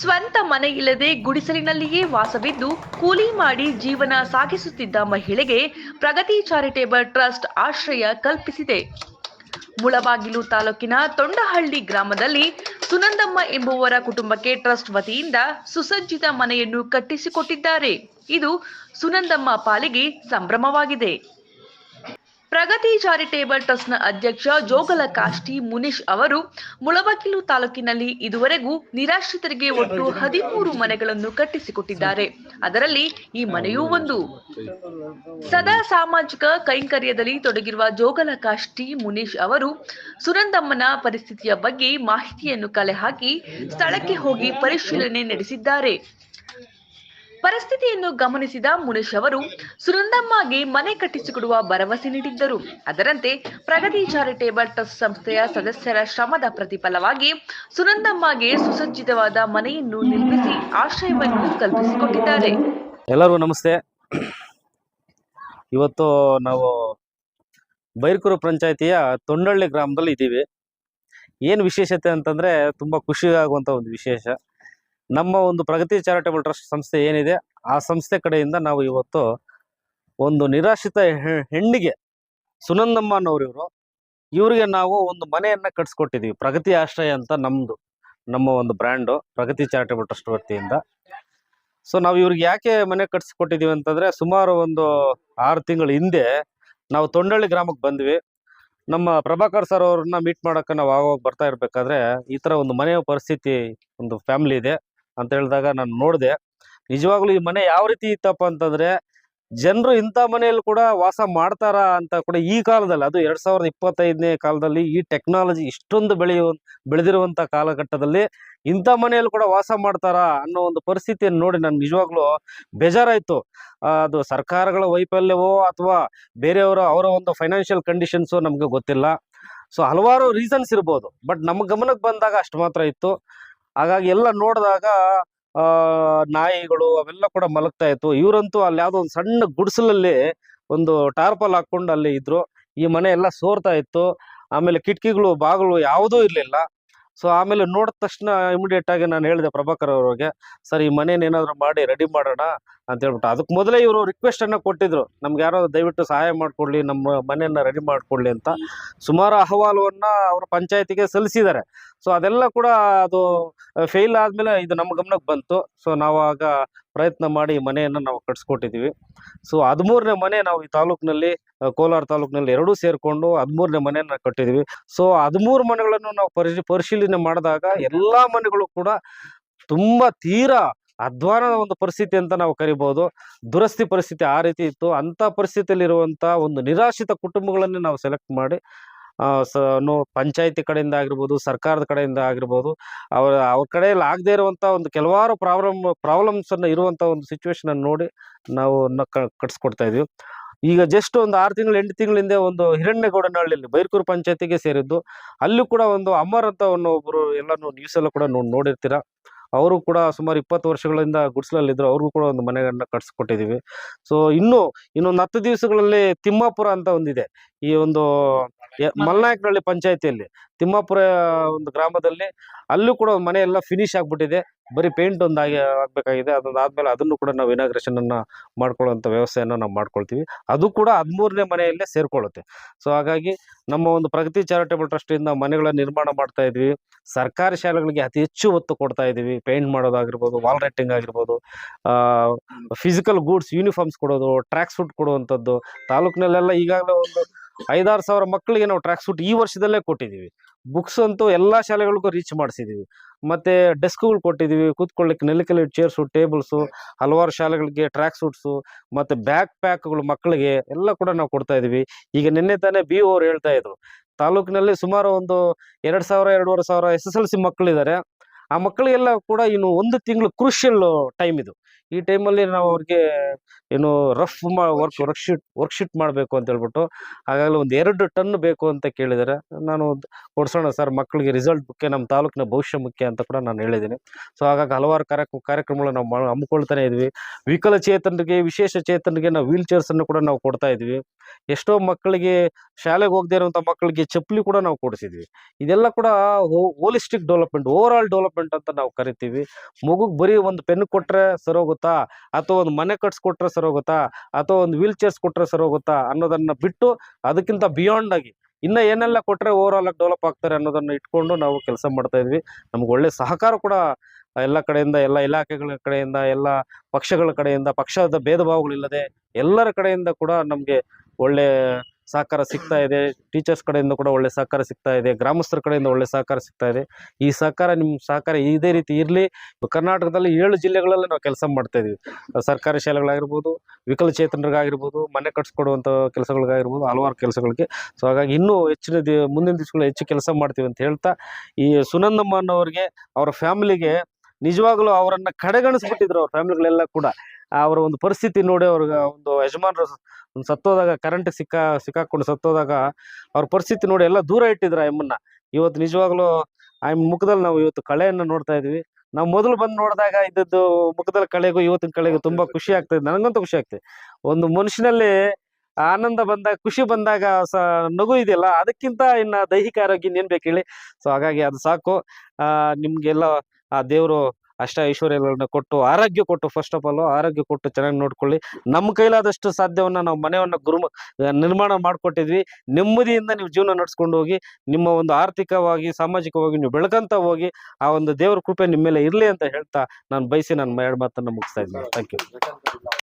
ಸ್ವಂತ ಮನೆ ಇಲ್ಲದೆ ಗುಡಿಸಲಿನಲ್ಲಿಯೇ ವಾಸವಿದ್ದು ಕೂಲಿ ಮಾಡಿ ಜೀವನ ಸಾಗಿಸುತ್ತಿದ್ದ ಮಹಿಳೆಗೆ ಪ್ರಗತಿ ಚಾರಿಟೇಬಲ್ ಟ್ರಸ್ಟ್ ಆಶ್ರಯ ಕಲ್ಪಿಸಿದೆ. ಮುಳಬಾಗಿಲು ತಾಲೂಕಿನ ತೊಂಡಹಳ್ಳಿ ಗ್ರಾಮದಲ್ಲಿ ಸುನಂದಮ್ಮ ಎಂಬುವರ ಕುಟುಂಬಕ್ಕೆ ಟ್ರಸ್ಟ್ ವತಿಯಿಂದ ಸುಸಜ್ಜಿತ ಮನೆಯನ್ನು ಕಟ್ಟಿಸಿಕೊಟ್ಟಿದ್ದಾರೆ. ಇದು ಸುನಂದಮ್ಮ ಪಾಲಿಗೆ ಸಂಭ್ರಮವಾಗಿದೆ. ಪ್ರಗತಿ ಚಾರಿಟೇಬಲ್ ಟ್ರಸ್ಟ್ನ ಅಧ್ಯಕ್ಷ ಜೋಗಲ ಕಾಷ್ಟಿ ಮುನೀಶ್ ಅವರು ಮುಳಬಾಗಿಲು ತಾಲೂಕಿನಲ್ಲಿ ಇದುವರೆಗೂ ನಿರಾಶ್ರಿತರಿಗೆ ಒಟ್ಟು 13 ಮನೆಗಳನ್ನು ಕಟ್ಟಿಸಿಕೊಟ್ಟಿದ್ದಾರೆ. ಅದರಲ್ಲಿ ಈ ಮನೆಯೂ ಒಂದು. ಸದಾ ಸಾಮಾಜಿಕ ಕೈಂಕರ್ಯದಲ್ಲಿ ತೊಡಗಿರುವ ಜೋಗಲ ಕಾಷ್ಟಿ ಮುನೀಶ್ ಅವರು ಸುನಂದಮ್ಮನ ಪರಿಸ್ಥಿತಿಯ ಬಗ್ಗೆ ಮಾಹಿತಿಯನ್ನು ಕಲೆ ಹಾಕಿ ಸ್ಥಳಕ್ಕೆ ಹೋಗಿ ಪರಿಶೀಲನೆ ನಡೆಸಿದ್ದಾರೆ. ಪರಿಸ್ಥಿತಿಯನ್ನು ಗಮನಿಸಿದ ಮುನೀಶ್ ಅವರು ಸುನಂದಮ್ಮಗೆ ಮನೆ ಕಟ್ಟಿಸಿಕೊಡುವ ಭರವಸೆ ನೀಡಿದ್ದರು. ಅದರಂತೆ ಪ್ರಗತಿ ಚಾರಿಟೇಬಲ್ ಟ್ರಸ್ಟ್ ಸಂಸ್ಥೆಯ ಸದಸ್ಯರ ಶ್ರಮದ ಪ್ರತಿಫಲವಾಗಿ ಸುನಂದಮ್ಮಗೆ ಸುಸಜ್ಜಿತವಾದ ಮನೆಯನ್ನು ನಿರ್ಮಿಸಿ ಆಶ್ರಯವನ್ನು ಕಲ್ಪಿಸಿಕೊಟ್ಟಿದ್ದಾರೆ. ಎಲ್ಲರಿಗೂ ನಮಸ್ತೆ. ಇವತ್ತು ನಾವು ಬೈರ್ಕೂರು ಪಂಚಾಯಿತಿಯ ತೊಂಡಹಳ್ಳಿ ಗ್ರಾಮದಲ್ಲಿ ಇದ್ದೀವಿ. ಏನು ವಿಶೇಷತೆ ಅಂತಂದರೆ ತುಂಬ ಖುಷಿಯಾಗುವಂಥ ಒಂದು ವಿಶೇಷ. ನಮ್ಮ ಒಂದು ಪ್ರಗತಿ ಚಾರಿಟೇಬಲ್ ಟ್ರಸ್ಟ್ ಸಂಸ್ಥೆ ಏನಿದೆ ಆ ಸಂಸ್ಥೆ ಕಡೆಯಿಂದ ನಾವು ಇವತ್ತು ಒಂದು ನಿರಾಶ್ರಿತ ಹೆಣ್ಣಿಗೆ ಸುನಂದಮ್ಮ ಅನ್ನೋರು ಇವರಿಗೆ ನಾವು ಒಂದು ಮನೆಯನ್ನು ಕಟ್ಸ್ಕೊಟ್ಟಿದ್ದೀವಿ. ಪ್ರಗತಿ ಆಶ್ರಯ ಅಂತ ನಮ್ಮ ಒಂದು ಬ್ರ್ಯಾಂಡು ಪ್ರಗತಿ ಚಾರಿಟೇಬಲ್ ಟ್ರಸ್ಟ್ ವತಿಯಿಂದ. ಸೊ ನಾವು ಇವ್ರಿಗೆ ಯಾಕೆ ಮನೆ ಕಟ್ಸ್ಕೊಟ್ಟಿದ್ದೀವಿ ಅಂತಂದರೆ, ಸುಮಾರು ಒಂದು 6 ತಿಂಗಳ ಹಿಂದೆ ನಾವು ತೊಂಡಹಳ್ಳಿ ಗ್ರಾಮಕ್ಕೆ ಬಂದ್ವಿ. ನಮ್ಮ ಪ್ರಭಾಕರ್ ಸರ್ ಅವ್ರನ್ನ ಮೀಟ್ ಮಾಡೋಕ್ಕೆ ನಾವು ಆವಾಗ ಬರ್ತಾ ಇರಬೇಕಾದ್ರೆ ಈ ಥರ ಒಂದು ಮನೆಯ ಪರಿಸ್ಥಿತಿ ಒಂದು ಫ್ಯಾಮಿಲಿ ಇದೆ ಅಂತ ಹೇಳಿದಾಗ ನಾನು ನೋಡಿದೆ. ನಿಜವಾಗ್ಲೂ ಈ ಮನೆ ಯಾವ ರೀತಿ ಇತ್ತಪ್ಪ ಅಂತಂದರೆ, ಜನರು ಇಂಥ ಮನೆಯಲ್ಲಿ ಕೂಡ ವಾಸ ಮಾಡ್ತಾರಾ ಅಂತ ಕೂಡ ಈ ಕಾಲದಲ್ಲಿ, ಅದು 2025ನೇ ಕಾಲದಲ್ಲಿ ಈ ಟೆಕ್ನಾಲಜಿ ಇಷ್ಟೊಂದು ಬೆಳೆದಿರುವಂಥ ಕಾಲಘಟ್ಟದಲ್ಲಿ ಇಂಥ ಮನೆಯಲ್ಲಿ ಕೂಡ ವಾಸ ಮಾಡ್ತಾರಾ ಅನ್ನೋ ಒಂದು ಪರಿಸ್ಥಿತಿಯನ್ನು ನೋಡಿ ನಾನು ನಿಜವಾಗ್ಲೂ ಬೇಜಾರಾಯಿತು. ಅದು ಸರ್ಕಾರಗಳ ವೈಫಲ್ಯವೋ ಅಥವಾ ಅವರ ಒಂದು ಫೈನಾನ್ಷಿಯಲ್ ಕಂಡೀಷನ್ಸು ನಮಗೆ ಗೊತ್ತಿಲ್ಲ. ಸೊ ಹಲವಾರು ರೀಸನ್ಸ್ ಇರ್ಬೋದು, ಬಟ್ ನಮ್ಮ ಗಮನಕ್ಕೆ ಬಂದಾಗ ಅಷ್ಟು ಮಾತ್ರ ಇತ್ತು. ಹಾಗಾಗಿ ಎಲ್ಲ ನೋಡಿದಾಗ ನಾಯಿಗಳು ಅವೆಲ್ಲ ಕೂಡ ಮಲಗ್ತಾ ಇತ್ತು. ಇವರಂತೂ ಅಲ್ಲಿ ಯಾವುದೋ ಒಂದು ಸಣ್ಣ ಗುಡಿಸಲಲ್ಲಿ ಒಂದು ಟಾರ್ಪಲ್ ಹಾಕ್ಕೊಂಡು ಅಲ್ಲಿ ಇದ್ರು. ಈ ಮನೆ ಎಲ್ಲ ಸೋರ್ತಾ ಇತ್ತು. ಆಮೇಲೆ ಕಿಟಕಿಗಳು ಬಾಗಿಲು ಯಾವುದೂ ಇರಲಿಲ್ಲ. ಸೊ ಆಮೇಲೆ ನೋಡಿದ ತಕ್ಷಣ ಇಮಿಡಿಯೇಟ್ ಆಗಿ ನಾನು ಹೇಳಿದೆ ಪ್ರಭಾಕರ್ ಅವ್ರಿಗೆ, ಸರ್ ಈ ಮನೇನೇನಾದರೂ ಮಾಡಿ ರೆಡಿ ಮಾಡೋಣ ಅಂತ ಹೇಳ್ಬಿಟ್ಟು. ಅದಕ್ಕೆ ಮೊದಲೇ ಇವರು ರಿಕ್ವೆಸ್ಟನ್ನು ಕೊಟ್ಟಿದ್ರು, ನಮ್ಗೆ ಯಾರೋ ದಯವಿಟ್ಟು ಸಹಾಯ ಮಾಡಿಕೊಡ್ಲಿ, ನಮ್ಮ ಮನೆಯನ್ನು ರೆಡಿ ಮಾಡಿಕೊಡ್ಲಿ ಅಂತ. ಸುಮಾರು ಅಹವಾಲುವನ್ನು ಅವರು ಪಂಚಾಯತಿಗೆ ಸಲ್ಲಿಸಿದ್ದಾರೆ. ಸೊ ಅದೆಲ್ಲ ಕೂಡ ಅದು ಫೇಲ್ ಆದಮೇಲೆ ಇದು ನಮ್ಮ ಗಮನಕ್ಕೆ ಬಂತು. ಸೊ ನಾವು ಆಗ ಪ್ರಯತ್ನ ಮಾಡಿ ಈ ಮನೆಯನ್ನು ನಾವು ಕಟ್ಸ್ಕೊಟ್ಟಿದ್ದೀವಿ. ಸೊ 13ನೇ ಮನೆ ನಾವು ಈ ತಾಲೂಕಿನಲ್ಲಿ, ಕೋಲಾರ ತಾಲೂಕಿನಲ್ಲಿ ಎರಡೂ ಸೇರಿಕೊಂಡು 13ನೇ ಮನೆಯನ್ನು ಕಟ್ಟಿದ್ದೀವಿ. ಸೊ 13 ಮನೆಗಳನ್ನು ನಾವು ಪರಿಶೀಲನೆ ಮಾಡಿದಾಗ ಎಲ್ಲ ಮನೆಗಳು ಕೂಡ ತುಂಬ ತೀರಾ ಅಧ್ವಾನದ ಒಂದು ಪರಿಸ್ಥಿತಿ ಅಂತ ನಾವು ಕರಿಬೋದು. ದುರಸ್ತಿ ಪರಿಸ್ಥಿತಿ ಆ ರೀತಿ ಇತ್ತು. ಅಂಥ ಪರಿಸ್ಥಿತಿಯಲ್ಲಿರುವಂಥ ಒಂದು ನಿರಾಶ್ರಿತ ಕುಟುಂಬಗಳನ್ನೇ ನಾವು ಸೆಲೆಕ್ಟ್ ಮಾಡಿ ಪಂಚಾಯತಿ ಕಡೆಯಿಂದ ಆಗಿರ್ಬೋದು, ಸರ್ಕಾರದ ಕಡೆಯಿಂದ ಆಗಿರ್ಬೋದು, ಅವ್ರ ಕಡೆಯಲ್ಲಿ ಆಗದೆ ಇರುವಂಥ ಒಂದು ಕೆಲವಾರು ಪ್ರಾಬ್ಲಮ್ಸನ್ನು ಇರುವಂಥ ಒಂದು ಸಿಚುವೇಶನ್ ನೋಡಿ ನಾವು ಕಟ್ಸ್ಕೊಡ್ತಾ ಇದ್ವಿ. ಈಗ ಜಸ್ಟ್ ಒಂದು 6 ತಿಂಗಳು 8 ತಿಂಗಳ ಹಿಂದೆ ಒಂದು ಹಿರಣ್ಯಗೌಡನಹಳ್ಳಿಯಲ್ಲಿ ಬೈರ್ಕೂರು ಪಂಚಾಯತಿಗೆ ಸೇರಿದ್ದು. ಅಲ್ಲೂ ಕೂಡ ಒಂದು ಅಮರ್ ಅಂತ ಒಬ್ಬರು ಎಲ್ಲನೂ ನ್ಯೂಸೆಲ್ಲ ಕೂಡ ನೋಡಿರ್ತೀರ. ಅವರು ಕೂಡ ಸುಮಾರು 20 ವರ್ಷಗಳಿಂದ ಗುಡಿಸಲಲ್ಲಿದ್ದರು. ಅವ್ರಿಗೂ ಕೂಡ ಒಂದು ಮನೆಯನ್ನು ಕಟ್ಸ್ಕೊಟ್ಟಿದ್ದೀವಿ. ಸೊ ಇನ್ನೊಂದು 10 ದಿವಸಗಳಲ್ಲಿ ತಿಮ್ಮಾಪುರ ಅಂತ ಒಂದಿದೆ. ಈ ಒಂದು ಮಲ್ನಾಯಕನಹಳ್ಳಿ ಪಂಚಾಯತಿಯಲ್ಲಿ ತಿಮ್ಮಾಪುರ ಒಂದು ಗ್ರಾಮದಲ್ಲಿ ಅಲ್ಲೂ ಕೂಡ ಮನೆ ಎಲ್ಲ ಫಿನಿಶ್ ಆಗಿಬಿಟ್ಟಿದೆ. ಬರೀ ಪೇಂಟ್ ಒಂದು ಆಗಬೇಕಾಗಿದೆ. ಅದೊಂದಾದ್ಮೇಲೆ ಅದನ್ನು ಕೂಡ ನಾವು ಇನಾಗ್ರೇಷನ್ ಅನ್ನು ಮಾಡ್ಕೊಳ್ಳುವಂಥ ವ್ಯವಸ್ಥೆಯನ್ನು ನಾವು ಮಾಡ್ಕೊಳ್ತೀವಿ. ಅದು ಕೂಡ 13ನೇ ಮನೆಯಲ್ಲೇ ಸೇರ್ಕೊಳ್ಳುತ್ತೆ. ಸೊ ಹಾಗಾಗಿ ನಮ್ಮ ಒಂದು ಪ್ರಗತಿ ಚಾರಿಟೇಬಲ್ ಟ್ರಸ್ಟಿಂದ ಮನೆಗಳ ನಿರ್ಮಾಣ ಮಾಡ್ತಾ ಇದ್ವಿ. ಸರ್ಕಾರಿ ಶಾಲೆಗಳಿಗೆ ಅತಿ ಹೆಚ್ಚು ಒತ್ತು ಕೊಡ್ತಾ ಇದ್ದೀವಿ. ಪೇಂಟ್ ಮಾಡೋದಾಗಿರ್ಬೋದು, ವಾಲ್ ರೈಟಿಂಗ್ ಆಗಿರ್ಬೋದು, ಫಿಸಿಕಲ್ ಗೂಡ್ಸ್ ಯೂನಿಫಾರ್ಮ್ಸ್ ಕೊಡೋದು, ಟ್ರ್ಯಾಕ್ ಸೂಟ್ ಕೊಡುವಂಥದ್ದು. ತಾಲೂಕಿನಲ್ಲೆಲ್ಲ ಈಗಾಗಲೇ ಒಂದು 5-6 ಸಾವಿರ ಮಕ್ಕಳಿಗೆ ನಾವು ಟ್ರ್ಯಾಕ್ ಸೂಟ್ ಈ ವರ್ಷದಲ್ಲೇ ಕೊಟ್ಟಿದ್ದೀವಿ. ಬುಕ್ಸ್ ಅಂತೂ ಎಲ್ಲ ಶಾಲೆಗಳಿಗೂ ರೀಚ್ ಮಾಡಿಸಿದ್ದೀವಿ. ಮತ್ತು ಡೆಸ್ಕ್ಗಳು ಕೊಟ್ಟಿದ್ದೀವಿ, ಕೂತ್ಕೊಳ್ಳಿಕ್ಕೆ ನೆಲಕಲ್ಲಿ ಚೇರ್ಸು, ಟೇಬಲ್ಸು, ಹಲವಾರು ಶಾಲೆಗಳಿಗೆ ಟ್ರ್ಯಾಕ್ ಸೂಟ್ಸು ಮತ್ತು ಬ್ಯಾಕ್ ಪ್ಯಾಕ್ಗಳು ಮಕ್ಕಳಿಗೆ ಎಲ್ಲ ಕೂಡ ನಾವು ಕೊಡ್ತಾ ಇದ್ದೀವಿ. ಈಗ ನಿನ್ನೆ ತಾನೇ BO ಅವ್ರು ಹೇಳ್ತಾ ಇದ್ರು, ತಾಲೂಕಿನಲ್ಲಿ ಸುಮಾರು ಒಂದು 2,000-2,500 SSLC ಮಕ್ಕಳಿದ್ದಾರೆ. ಆ ಮಕ್ಕಳಿಗೆಲ್ಲ ಕೂಡ ಇನ್ನು 1 ತಿಂಗಳು ಕ್ರೂಷಿಯಲ್ ಟೈಮ್ ಇದು. ಈ ಟೈಮಲ್ಲಿ ನಾವು ಅವ್ರಿಗೆ ಏನು ರಫ್ ವರ್ಕ್ಶೀಟ್ ಮಾಡಬೇಕು ಅಂತ ಹೇಳ್ಬಿಟ್ಟು, ಹಾಗಾಗಿ ಒಂದು 2 ಟನ್ ಬೇಕು ಅಂತ ಕೇಳಿದ್ದಾರೆ. ನಾನು ಕೊಡ್ಸೋಣ ಸರ್, ಮಕ್ಕಳಿಗೆ ರಿಸಲ್ಟ್ ಮುಖ್ಯ, ನಮ್ಮ ತಾಲೂಕಿನ ಭವಿಷ್ಯ ಮುಖ್ಯ ಅಂತ ಕೂಡ ನಾನು ಹೇಳಿದ್ದೀನಿ. ಸೊ ಹಾಗಾಗಿ ಹಲವಾರು ಕಾರ್ಯಕ್ರಮಗಳು ನಾವು ಹಮ್ಮಿಕೊಳ್ತಾನೆ ಇದ್ವಿ. ವಿಕಲಚೇತನರಿಗೆ, ವಿಶೇಷ ಚೇತನರಿಗೆ ನಾವು ವೀಲ್ ಚೇರ್ಸನ್ನು ಕೂಡ ನಾವು ಕೊಡ್ತಾ ಇದ್ವಿ. ಎಷ್ಟೋ ಮಕ್ಕಳಿಗೆ, ಶಾಲೆಗೆ ಹೋಗದೇ ಇರುವಂಥ ಮಕ್ಕಳಿಗೆ ಚಪ್ಪಲಿ ಕೂಡ ನಾವು ಕೊಡಿಸಿದ್ವಿ. ಇದೆಲ್ಲ ಕೂಡ holistic development, over all development development ಅಂತ ನಾವು ಕರಿತೀವಿ. ಮಗುಗೆ ಬರೀ ಒಂದು ಪೆನ್ ಕೊಟ್ರೆ ಸರೋಗುತ್ತಾ, ಅಥವಾ ಒಂದು ಮನೆ ಕಟ್ಸ್ಕೊಟ್ರೆ ಸರೋಗುತ್ತಾ, ಅಥವಾ ಒಂದು ವೀಲ್ ಚೇರ್ಸ್ ಕೊಟ್ರೆ ಸರೋಗುತ್ತಾ ಅನ್ನೋದನ್ನ ಬಿಟ್ಟು ಅದಕ್ಕಿಂತ ಬಿಯಾಂಡ್ ಆಗಿ ಇನ್ನ ಏನೆಲ್ಲ ಕೊಟ್ರೆ ಓವರ್ ಆಲ್ ಆಗಿ ಡೆವಲಪ್ ಆಗ್ತಾರೆ ಅನ್ನೋದನ್ನ ಇಟ್ಕೊಂಡು ನಾವು ಕೆಲಸ ಮಾಡ್ತಾ ಇದ್ವಿ. ನಮ್ಗೆ ಒಳ್ಳೆ ಸಹಕಾರ ಕೂಡ ಎಲ್ಲ ಕಡೆಯಿಂದ, ಎಲ್ಲ ಇಲಾಖೆಗಳ ಕಡೆಯಿಂದ, ಎಲ್ಲ ಪಕ್ಷಗಳ ಕಡೆಯಿಂದ, ಪಕ್ಷದ ಭೇದ ಭಾವಗಳಿಲ್ಲದೆ ಎಲ್ಲರ ಕಡೆಯಿಂದ ಕೂಡ ನಮ್ಗೆ ಒಳ್ಳೆ ಸಹಕಾರ ಸಿಗ್ತಾ ಇದೆ. ಟೀಚರ್ಸ್ ಕಡೆಯಿಂದ ಕೂಡ ಒಳ್ಳೆ ಸಹಕಾರ ಸಿಗ್ತಾ ಇದೆ, ಗ್ರಾಮಸ್ಥರ ಕಡೆಯಿಂದ ಒಳ್ಳೆ ಸಹಕಾರ ಸಿಗ್ತಾ ಇದೆ. ಈ ಸಹಕಾರ, ನಿಮ್ಮ ಸಹಕಾರ ಇದೇ ರೀತಿ ಇರಲಿ. ಕರ್ನಾಟಕದಲ್ಲಿ 7 ಜಿಲ್ಲೆಗಳಲ್ಲಿ ನಾವು ಕೆಲಸ ಮಾಡ್ತಾ ಇದೀವಿ. ಸರ್ಕಾರಿ ಶಾಲೆಗಳಾಗಿರ್ಬೋದು, ವಿಕಲಚೇತನರಿಗಾಗಿರ್ಬೋದು, ಮನೆ ಕಟ್ಸ್ಕೊಡುವಂಥ ಕೆಲಸಗಳಿಗಾಗಿರ್ಬೋದು, ಹಲವಾರು ಕೆಲಸಗಳಿಗೆ. ಸೊ ಹಾಗಾಗಿ ಇನ್ನೂ ಹೆಚ್ಚಿನ ಮುಂದಿನ ದಿವಸಗಳು ಹೆಚ್ಚು ಕೆಲಸ ಮಾಡ್ತೀವಿ ಅಂತ ಹೇಳ್ತಾ, ಈ ಸುನಂದಮ್ಮ ಅನ್ನೋರಿಗೆ, ಅವರ ಫ್ಯಾಮಿಲಿಗೆ ನಿಜವಾಗ್ಲೂ ಅವರನ್ನ ಕಡೆಗಣಿಸ್ಬಿಟ್ಟಿದ್ರು ಅವ್ರ ಫ್ಯಾಮಿಲಿಗಳೆಲ್ಲ ಕೂಡ. ಅವರ ಒಂದು ಪರಿಸ್ಥಿತಿ ನೋಡಿ, ಅವ್ರಿಗೆ ಒಂದು ಯಜಮಾನರು ಒಂದು ಸತ್ತೋದಾಗ, ಕರೆಂಟ್ ಸಿಕ್ಕಾಕೊಂಡು ಸತ್ತೋದಾಗ ಅವ್ರ ಪರಿಸ್ಥಿತಿ ನೋಡಿ ಎಲ್ಲ ದೂರ ಇಟ್ಟಿದ್ರು ಆ ಅಮ್ಮನ್ನ. ಇವತ್ತು ನಿಜವಾಗ್ಲೂ ಆ ಮುಖದಲ್ಲಿ ನಾವು ಇವತ್ತು ಕಳೆಯನ್ನು ನೋಡ್ತಾ ಇದೀವಿ. ನಾವು ಮೊದಲು ಬಂದು ನೋಡಿದಾಗ ಇದ್ದದ್ದು ಮುಖದಲ್ಲಿ ಕಳೆಗೂ ಇವತ್ತಿನ ಕಳೆಗೂ ತುಂಬಾ ಖುಷಿ ಆಗ್ತದೆ. ನನಗಂತೂ ಖುಷಿ ಆಗ್ತದೆ. ಒಂದು ಮನುಷ್ಯನಲ್ಲಿ ಆನಂದ ಬಂದಾಗ, ಖುಷಿ ಬಂದಾಗ ನಗು ಇದೆಯಲ್ಲ, ಅದಕ್ಕಿಂತ ಇನ್ನ ದೈಹಿಕ ಆರೋಗ್ಯ ಇನ್ನೇನ್ ಬೇಕು ಹೇಳಿ. ಸೊ ಹಾಗಾಗಿ ಅದು ಸಾಕು. ನಿಮ್ಗೆಲ್ಲ ಆ ದೇವರು ಅಷ್ಟ ಐಶ್ವರ್ಯಗಳನ್ನ ಕೊಟ್ಟು, ಆರೋಗ್ಯ ಕೊಟ್ಟು, ಫಸ್ಟ್ ಆಫ್ ಆಲ್ ಆರೋಗ್ಯ ಕೊಟ್ಟು ಚೆನ್ನಾಗಿ ನೋಡ್ಕೊಳ್ಳಿ. ನಮ್ಮ ಕೈಲಾದಷ್ಟು ಸಾಧ್ಯವನ್ನ ನಾವು ಮನೆಯನ್ನ ನಿರ್ಮಾಣ ಮಾಡ್ಕೊಟ್ಟಿದ್ವಿ. ನೆಮ್ಮದಿಯಿಂದ ನೀವು ಜೀವನ ನಡ್ಸ್ಕೊಂಡು ಹೋಗಿ, ನಿಮ್ಮ ಒಂದು ಆರ್ಥಿಕವಾಗಿ, ಸಾಮಾಜಿಕವಾಗಿ ನೀವು ಬೆಳಕಂತ ಹೋಗಿ, ಆ ಒಂದು ದೇವರ ಕೃಪೆ ನಿಮ್ಮ ಮೇಲೆ ಇರ್ಲಿ ಅಂತ ಹೇಳ್ತಾ ನಾನು ಬಯಸಿ ನನ್ನ ಎರಡು ಮಾತನ್ನ ಮುಗಿಸ್ತಾ ಇದ್ದೀನಿ. Thank you.